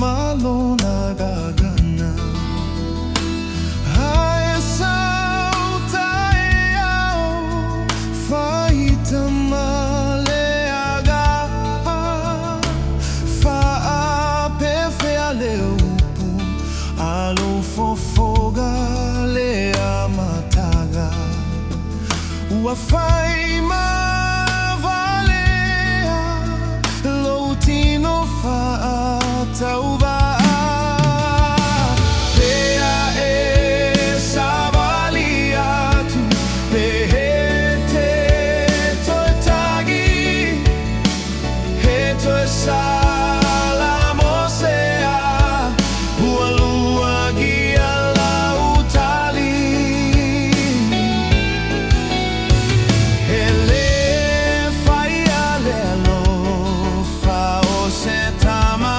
Malo nagagana Ayaw tayo Faita maleaga Faape fealeupu Alo fofoga lea mataga Uafaima valea Lotino faa Tauva Pea e savaliatu Pehete toi tagi He toi salamosea Ualua gia lautali Hele faia lelo Fao setama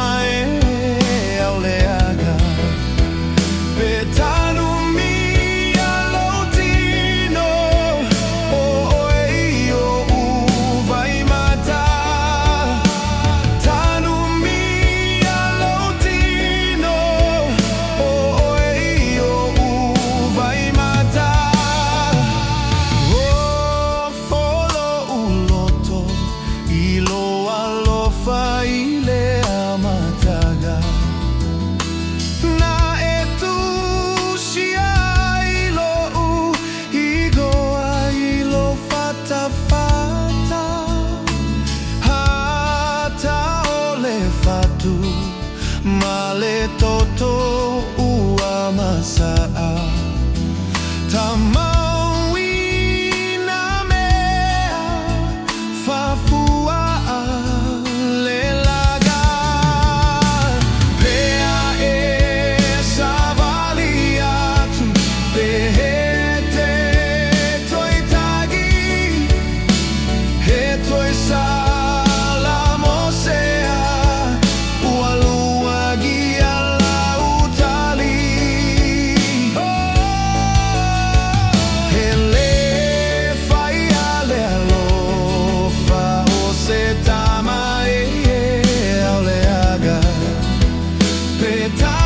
Male toto ua masaa Tamaui na mea Fafua lelaga Pea e savaliatu Pehete toi tagi He toi salamosea Tama e auleaga Peta